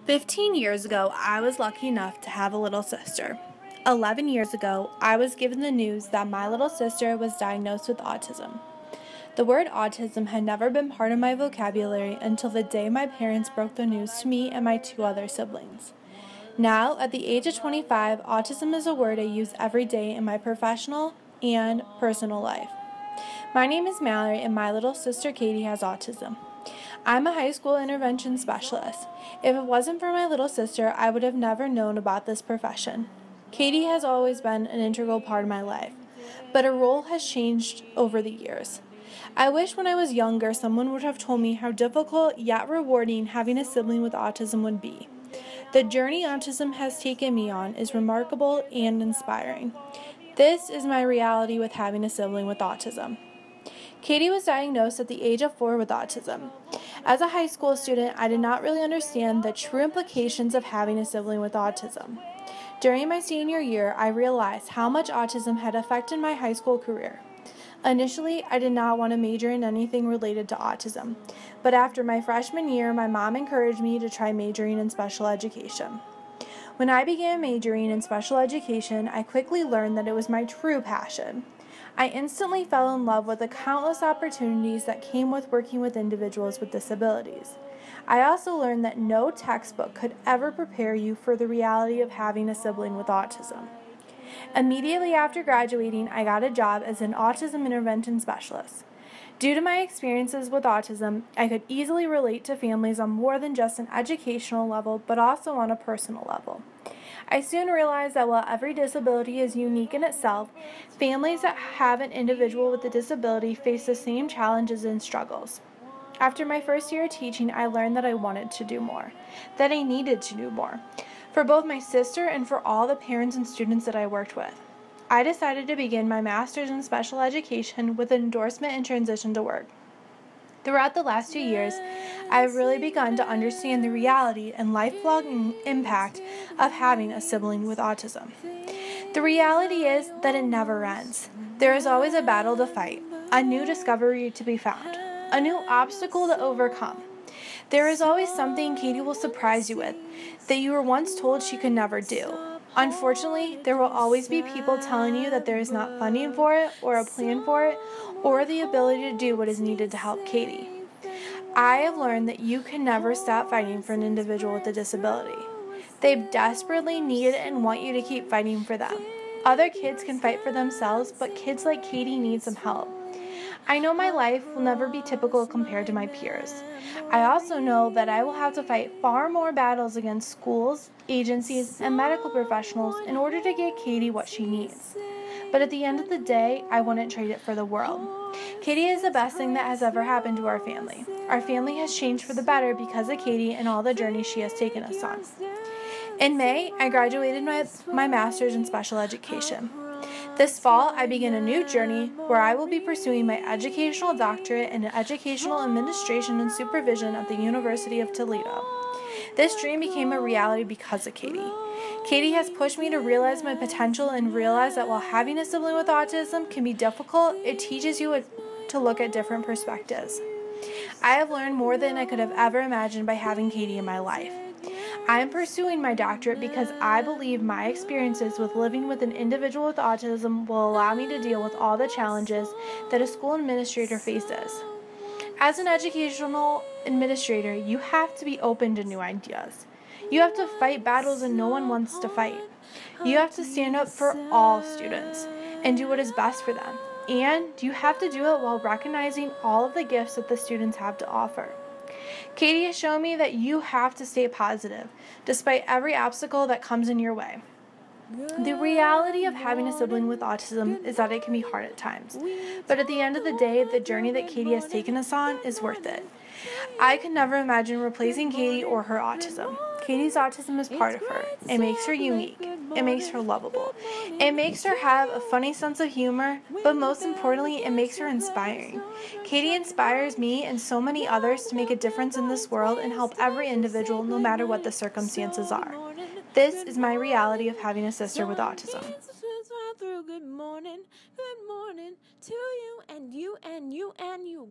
15 years ago, I was lucky enough to have a little sister. 11 years ago, I was given the news that my little sister was diagnosed with autism. The word autism had never been part of my vocabulary until the day my parents broke the news to me and my two other siblings. Now, at the age of 25, autism is a word I use every day in my professional and personal life. My name is Mallory, and my little sister Katie has autism. I'm a high school intervention specialist. If it wasn't for my little sister, I would have never known about this profession. Katie has always been an integral part of my life, but her role has changed over the years. I wish when I was younger someone would have told me how difficult yet rewarding having a sibling with autism would be. The journey autism has taken me on is remarkable and inspiring. This is my reality with having a sibling with autism. Katie was diagnosed at the age of 4 with autism. As a high school student, I did not really understand the true implications of having a sibling with autism. During my senior year, I realized how much autism had affected my high school career. Initially, I did not want to major in anything related to autism, but after my freshman year, my mom encouraged me to try majoring in special education. When I began majoring in special education, I quickly learned that it was my true passion. I instantly fell in love with the countless opportunities that came with working with individuals with disabilities. I also learned that no textbook could ever prepare you for the reality of having a sibling with autism. Immediately after graduating, I got a job as an autism intervention specialist. Due to my experiences with autism, I could easily relate to families on more than just an educational level, but also on a personal level. I soon realized that while every disability is unique in itself, families that have an individual with a disability face the same challenges and struggles. After my first year of teaching, I learned that I wanted to do more, that I needed to do more, for both my sister and for all the parents and students that I worked with. I decided to begin my master's in special education with an endorsement and transition to work. Throughout the last 2 years, I have really begun to understand the reality and lifelong impact of having a sibling with autism. The reality is that it never ends. There is always a battle to fight, a new discovery to be found, a new obstacle to overcome. There is always something Katie will surprise you with that you were once told she could never do. Unfortunately, there will always be people telling you that there is not funding for it, or a plan for it, or the ability to do what is needed to help Katie. I have learned that you can never stop fighting for an individual with a disability. They desperately need it and want you to keep fighting for them. Other kids can fight for themselves, but kids like Katie need some help. I know my life will never be typical compared to my peers. I also know that I will have to fight far more battles against schools, agencies, and medical professionals in order to get Katie what she needs. But at the end of the day, I wouldn't trade it for the world. Katie is the best thing that has ever happened to our family. Our family has changed for the better because of Katie and all the journeys she has taken us on. In May, I graduated my master's in special education. This fall, I begin a new journey where I will be pursuing my educational doctorate in educational administration and supervision at the University of Toledo. This dream became a reality because of Katie. Katie has pushed me to realize my potential and realize that while having a sibling with autism can be difficult, it teaches you to look at different perspectives. I have learned more than I could have ever imagined by having Katie in my life. I am pursuing my doctorate because I believe my experiences with living with an individual with autism will allow me to deal with all the challenges that a school administrator faces. As an educational administrator, you have to be open to new ideas. You have to fight battles that no one wants to fight. You have to stand up for all students and do what is best for them. And you have to do it while recognizing all of the gifts that the students have to offer. Katie has shown me that you have to stay positive, despite every obstacle that comes in your way. The reality of having a sibling with autism is that it can be hard at times, but at the end of the day, the journey that Katie has taken us on is worth it. I could never imagine replacing Katie or her autism. Katie's autism is part of her. It makes her unique. It makes her lovable. It makes her have a funny sense of humor, but most importantly, it makes her inspiring. Katie inspires me and so many others to make a difference in this world and help every individual no matter what the circumstances are. This is my reality of having a sister with autism. Good morning to you and you and you and you.